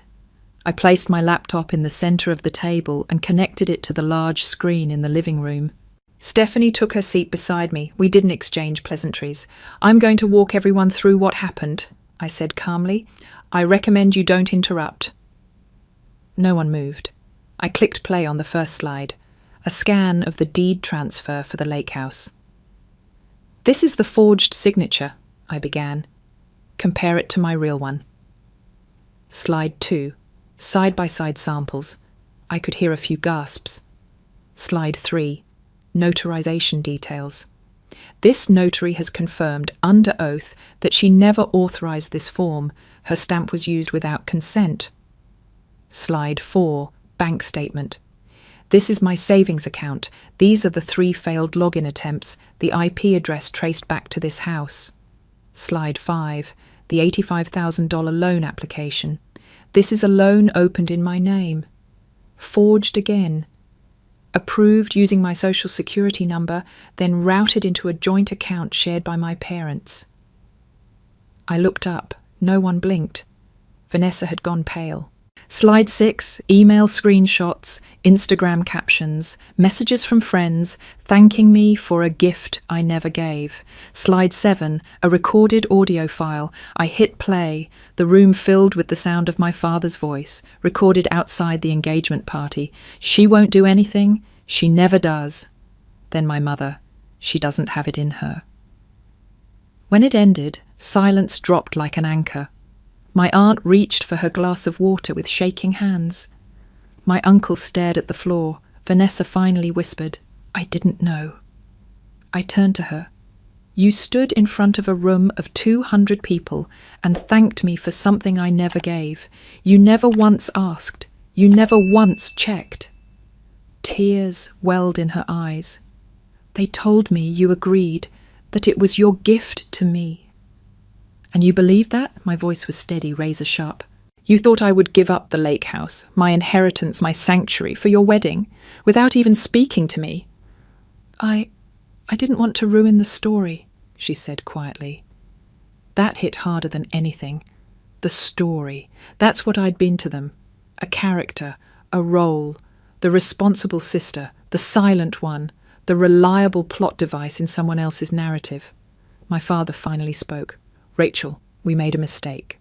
I placed my laptop in the centre of the table and connected it to the large screen in the living room. Stephanie took her seat beside me. We didn't exchange pleasantries. "I'm going to walk everyone through what happened," I said calmly. "I recommend you don't interrupt." No one moved. I clicked play on the first slide, a scan of the deed transfer for the lake house. "This is the forged signature," I began. "Compare it to my real one." Slide 2, side-by-side samples. I could hear a few gasps. Slide 3, notarization details. "This notary has confirmed under oath that she never authorized this form. Her stamp was used without consent." Slide 4, bank statement. "This is my savings account. These are the 3 failed login attempts, the IP address traced back to this house." Slide 5, the $85,000 loan application. "This is a loan opened in my name." Forged again. Approved using my social security number, then routed into a joint account shared by my parents. I looked up. No one blinked. Vanessa had gone pale. Slide 6, email screenshots, Instagram captions, messages from friends thanking me for a gift I never gave. Slide 7, a recorded audio file. I hit play, the room filled with the sound of my father's voice, recorded outside the engagement party. "She won't do anything. She never does." Then my mother. "She doesn't have it in her." When it ended, silence dropped like an anchor. My aunt reached for her glass of water with shaking hands. My uncle stared at the floor. Vanessa finally whispered, "I didn't know." I turned to her. "You stood in front of a room of 200 people and thanked me for something I never gave. You never once asked. You never once checked." Tears welled in her eyes. "They told me you agreed, that it was your gift to me." "And you believed that?" My voice was steady, razor sharp. "You thought I would give up the lake house, my inheritance, my sanctuary, for your wedding, without even speaking to me?" I didn't want to ruin the story," she said quietly. That hit harder than anything. The story. That's what I'd been to them. A character, a role, the responsible sister, the silent one, the reliable plot device in someone else's narrative. My father finally spoke. "Rachel, we made a mistake."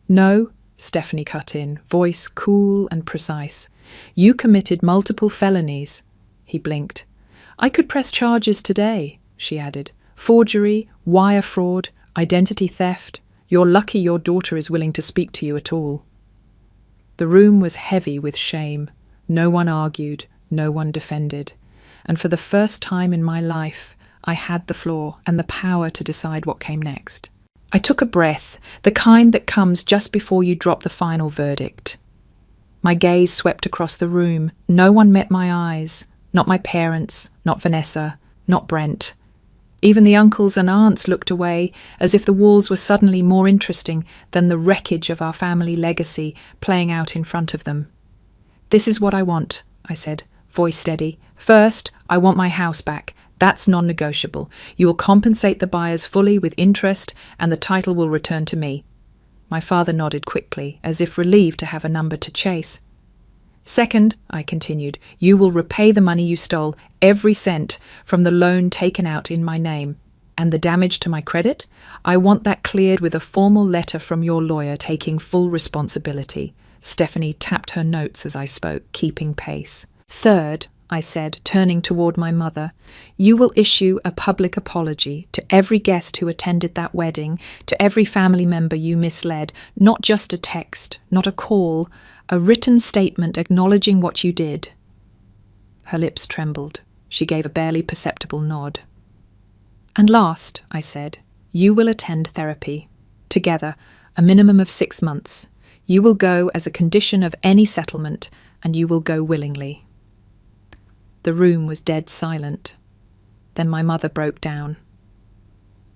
"No," Stephanie cut in, voice cool and precise. "You committed multiple felonies." He blinked. I could press charges today, she added. Forgery, wire fraud, identity theft. You're lucky your daughter is willing to speak to you at all. The room was heavy with shame. No one argued, no one defended. And for the first time in my life, I had the floor and the power to decide what came next. I took a breath, the kind that comes just before you drop the final verdict. My gaze swept across the room. No one met my eyes. Not my parents, not Vanessa, not Brent. Even the uncles and aunts looked away, as if the walls were suddenly more interesting than the wreckage of our family legacy playing out in front of them. This is what I want, I said, voice steady. First, I want my house back. That's non-negotiable. You will compensate the buyers fully with interest, and the title will return to me. My father nodded quickly, as if relieved to have a number to chase. Second, I continued, you will repay the money you stole, every cent, from the loan taken out in my name. And the damage to my credit? I want that cleared with a formal letter from your lawyer taking full responsibility. Stephanie tapped her notes as I spoke, keeping pace. Third, I said, turning toward my mother, you will issue a public apology to every guest who attended that wedding, to every family member you misled, not just a text, not a call, a written statement acknowledging what you did. Her lips trembled. She gave a barely perceptible nod. And last, I said, you will attend therapy. Together, a minimum of 6 months. You will go as a condition of any settlement, and you will go willingly. The room was dead silent. Then my mother broke down.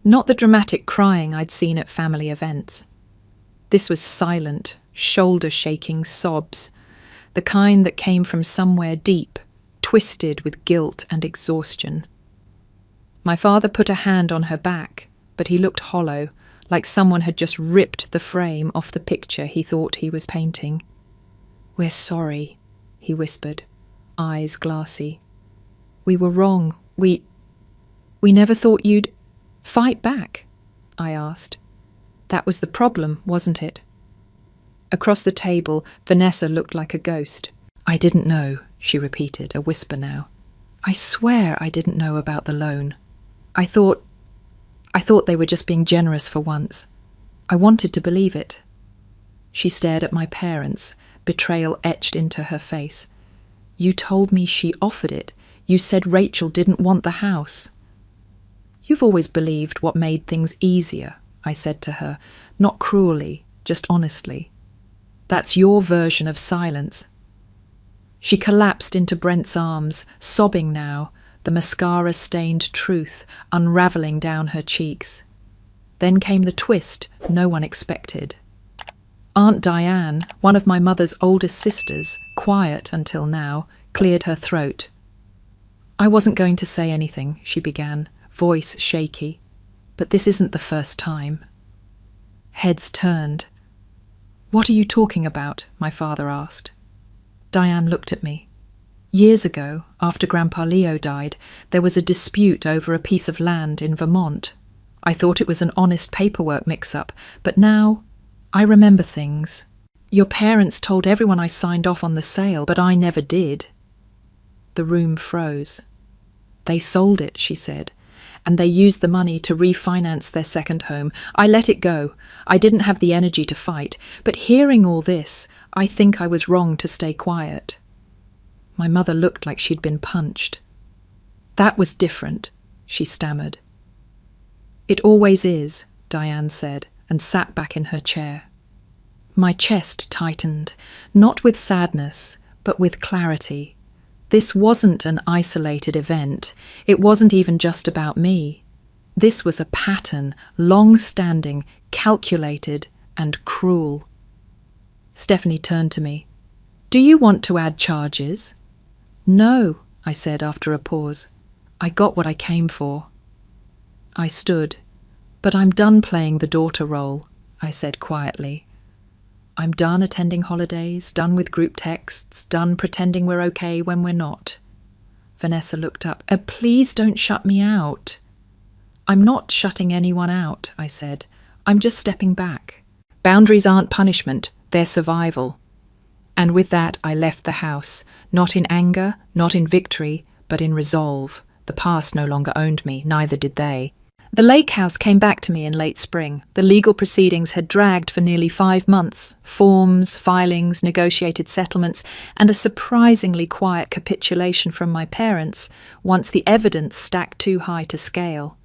Not the dramatic crying I'd seen at family events. This was silent, shoulder-shaking sobs, the kind that came from somewhere deep, twisted with guilt and exhaustion. My father put a hand on her back, but he looked hollow, like someone had just ripped the frame off the picture he thought he was painting. "We're sorry," he whispered, eyes glassy. "We were wrong. We never thought you'd fight back," I asked. That was the problem, wasn't it? Across the table, Vanessa looked like a ghost. "I didn't know," she repeated, a whisper now. "I swear I didn't know about the loan. I thought they were just being generous for once. I wanted to believe it." She stared at my parents, betrayal etched into her face. "You told me she offered it. You said Rachel didn't want the house." "You've always believed what made things easier," I said to her, not cruelly, just honestly. "That's your version of silence." She collapsed into Brent's arms, sobbing now, the mascara-stained truth unravelling down her cheeks. Then came the twist no one expected. Aunt Diane, one of my mother's oldest sisters, quiet until now, cleared her throat. "I wasn't going to say anything," she began, voice shaky. "But this isn't the first time." Heads turned. "What are you talking about?" my father asked. Diane looked at me. "Years ago, after Grandpa Leo died, there was a dispute over a piece of land in Vermont. I thought it was an honest paperwork mix-up, but now I remember things. Your parents told everyone I signed off on the sale, but I never did." The room froze. "They sold it," she said, "and they used the money to refinance their second home. I let it go. I didn't have the energy to fight. But hearing all this, I think I was wrong to stay quiet." My mother looked like she'd been punched. "That was different," she stammered. "It always is," Diane said, and sat back in her chair. My chest tightened, not with sadness, but with clarity. This wasn't an isolated event. It wasn't even just about me. This was a pattern, long-standing, calculated, and cruel. Stephanie turned to me. "Do you want to add charges?" "No," I said after a pause. "I got what I came for." I stood. "But I'm done playing the daughter role," I said quietly. "I'm done attending holidays, done with group texts, done pretending we're okay when we're not." Vanessa looked up. Please don't shut me out." "I'm not shutting anyone out," I said. "I'm just stepping back. Boundaries aren't punishment, they're survival." And with that I left the house, not in anger, not in victory, but in resolve. The past no longer owned me, neither did they. The lake house came back to me in late spring. The legal proceedings had dragged for nearly 5 months. Forms, filings, negotiated settlements, and a surprisingly quiet capitulation from my parents once the evidence stacked too high to scale.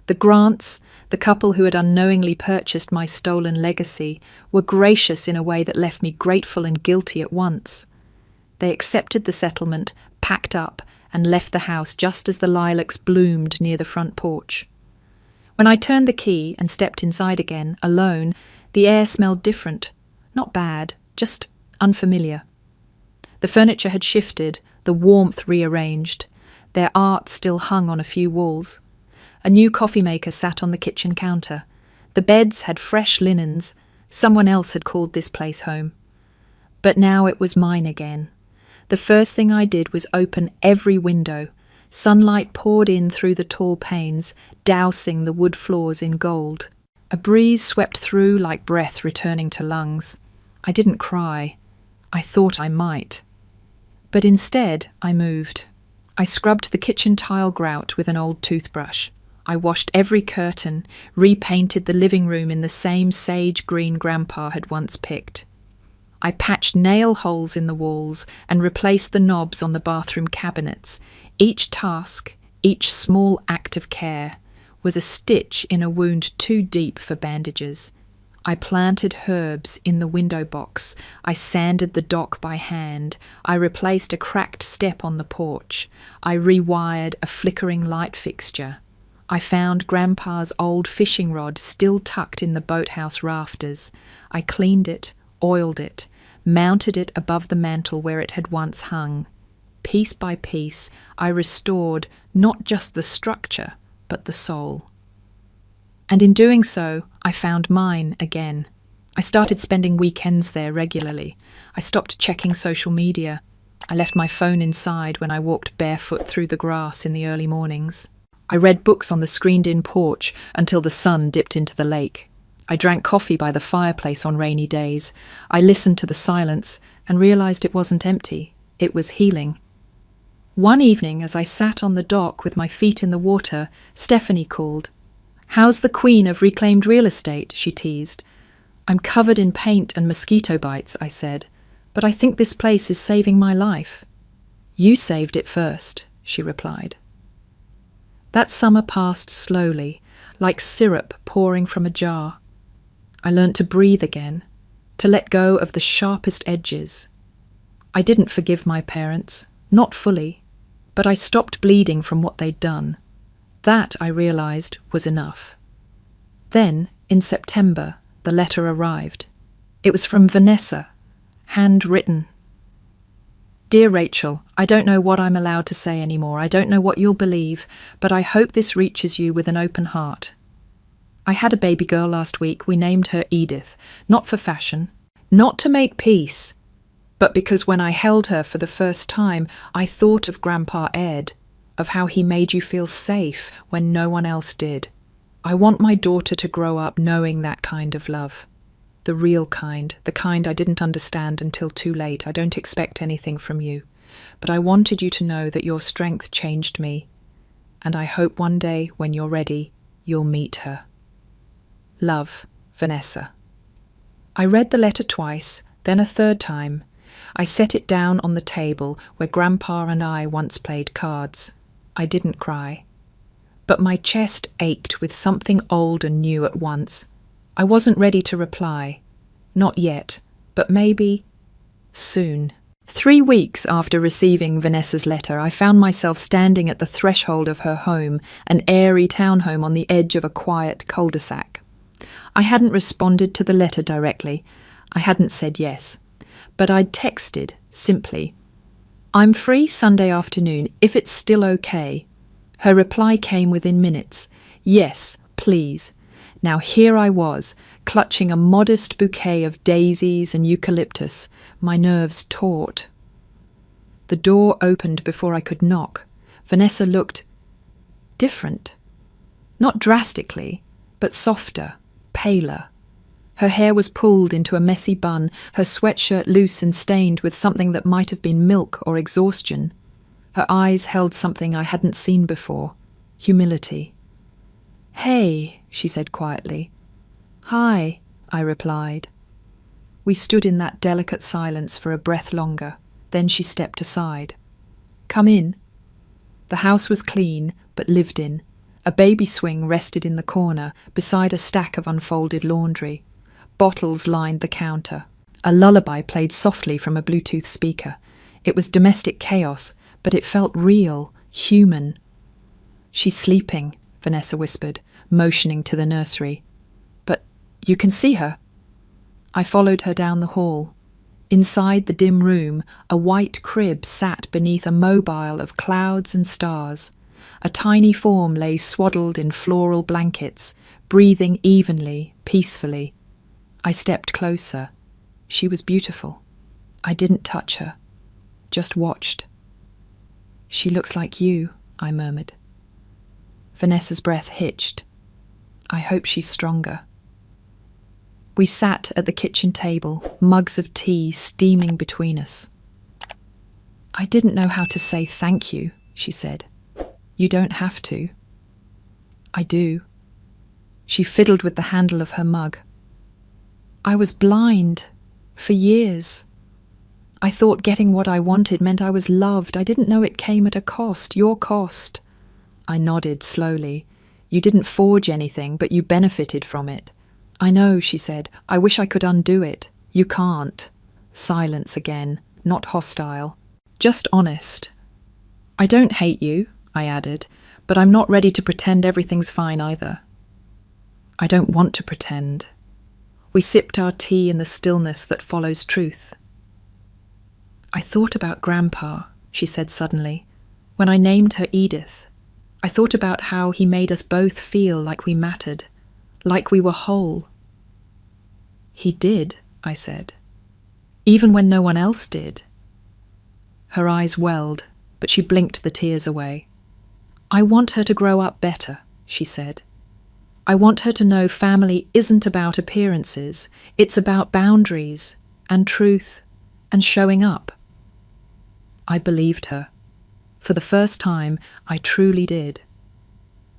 The Grants, the couple who had unknowingly purchased my stolen legacy, were gracious in a way that left me grateful and guilty at once. They accepted the settlement, packed up, and left the house just as the lilacs bloomed near the front porch. When I turned the key and stepped inside again, alone, the air smelled different. Not bad, just unfamiliar. The furniture had shifted, the warmth rearranged. Their art still hung on a few walls. A new coffee maker sat on the kitchen counter. The beds had fresh linens. Someone else had called this place home. But now it was mine again. The first thing I did was open every window. Sunlight poured in through the tall panes, dousing the wood floors in gold. A breeze swept through like breath returning to lungs. I didn't cry. I thought I might. But instead, I moved. I scrubbed the kitchen tile grout with an old toothbrush. I washed every curtain, repainted the living room in the same sage green Grandpa had once picked. I patched nail holes in the walls and replaced the knobs on the bathroom cabinets. Each task, each small act of care, was a stitch in a wound too deep for bandages. I planted herbs in the window box. I sanded the dock by hand. I replaced a cracked step on the porch. I rewired a flickering light fixture. I found Grandpa's old fishing rod still tucked in the boathouse rafters. I cleaned it, oiled it, mounted it above the mantel where it had once hung. Piece by piece, I restored not just the structure, but the soul. And in doing so, I found mine again. I started spending weekends there regularly. I stopped checking social media. I left my phone inside when I walked barefoot through the grass in the early mornings. I read books on the screened-in porch until the sun dipped into the lake. I drank coffee by the fireplace on rainy days. I listened to the silence and realized it wasn't empty. It was healing. One evening, as I sat on the dock with my feet in the water, Stephanie called. "How's the queen of reclaimed real estate?" she teased. "I'm covered in paint and mosquito bites," I said, "but I think this place is saving my life." "You saved it first," she replied. That summer passed slowly, like syrup pouring from a jar. I learned to breathe again, to let go of the sharpest edges. I didn't forgive my parents, not fully, but I stopped bleeding from what they'd done. That, I realized, was enough. Then, in September, the letter arrived. It was from Vanessa, handwritten. "Dear Rachel, I don't know what I'm allowed to say anymore. I don't know what you'll believe, but I hope this reaches you with an open heart. I had a baby girl last week. We named her Edith, not for fashion, not to make peace, but because when I held her for the first time, I thought of Grandpa Ed, of how he made you feel safe when no one else did. I want my daughter to grow up knowing that kind of love. The real kind, the kind I didn't understand until too late. I don't expect anything from you, but I wanted you to know that your strength changed me, and I hope one day, when you're ready, you'll meet her. Love, Vanessa." I read the letter twice, then a third time. I set it down on the table where Grandpa and I once played cards. I didn't cry, but my chest ached with something old and new at once. I wasn't ready to reply. Not yet, but maybe soon. 3 weeks after receiving Vanessa's letter, I found myself standing at the threshold of her home, an airy townhome on the edge of a quiet cul-de-sac. I hadn't responded to the letter directly. I hadn't said yes. But I'd texted, simply, "I'm free Sunday afternoon, if it's still okay." Her reply came within minutes. "Yes, please." Now here I was, clutching a modest bouquet of daisies and eucalyptus, my nerves taut. The door opened before I could knock. Vanessa looked different. Not drastically, but softer, paler. Her hair was pulled into a messy bun, her sweatshirt loose and stained with something that might have been milk or exhaustion. Her eyes held something I hadn't seen before, humility. "Hey," she said quietly. "Hi," I replied. We stood in that delicate silence for a breath longer. Then she stepped aside. "Come in." The house was clean, but lived in. A baby swing rested in the corner, beside a stack of unfolded laundry. Bottles lined the counter. A lullaby played softly from a Bluetooth speaker. It was domestic chaos, but it felt real, human. "She's sleeping," Vanessa whispered, motioning to the nursery. "But you can see her." I followed her down the hall. Inside the dim room, a white crib sat beneath a mobile of clouds and stars. A tiny form lay swaddled in floral blankets, breathing evenly, peacefully. I stepped closer. She was beautiful. I didn't touch her, just watched. "She looks like you," I murmured. Vanessa's breath hitched. "I hope she's stronger." We sat at the kitchen table, mugs of tea steaming between us. "I didn't know how to say thank you," she said. "You don't have to." "I do." She fiddled with the handle of her mug. "I was blind for years. I thought getting what I wanted meant I was loved. I didn't know it came at a cost, your cost." I nodded slowly. "You didn't forge anything, but you benefited from it." "I know," she said. "I wish I could undo it." "You can't." Silence again, not hostile, just honest. "I don't hate you," I added, "but I'm not ready to pretend everything's fine either." "I don't want to pretend." We sipped our tea in the stillness that follows truth. "I thought about Grandpa," she said suddenly, "when I named her Edith. I thought about how he made us both feel like we mattered, like we were whole." "He did," I said, "even when no one else did." Her eyes welled, but she blinked the tears away. "I want her to grow up better," she said. "I want her to know family isn't about appearances, it's about boundaries and truth and showing up." I believed her. For the first time, I truly did.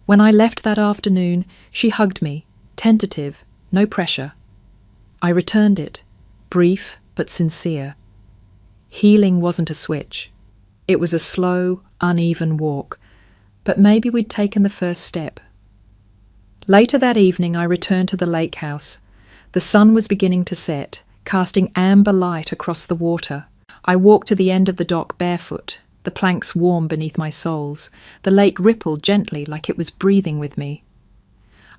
When I left that afternoon, she hugged me, tentative, no pressure. I returned it, brief but sincere. Healing wasn't a switch. It was a slow, uneven walk, but maybe we'd taken the first step. Later that evening, I returned to the lake house. The sun was beginning to set, casting amber light across the water. I walked to the end of the dock barefoot, the planks warm beneath my soles. The lake rippled gently like it was breathing with me.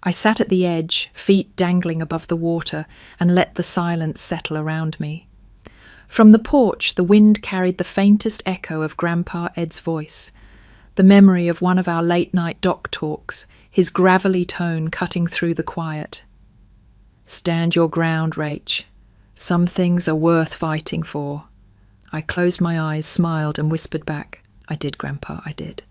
I sat at the edge, feet dangling above the water, and let the silence settle around me. From the porch, the wind carried the faintest echo of Grandpa Ed's voice, the memory of one of our late-night dock talks, his gravelly tone cutting through the quiet. "Stand your ground, Rach. Some things are worth fighting for." I closed my eyes, smiled, and whispered back, "I did, Grandpa, I did."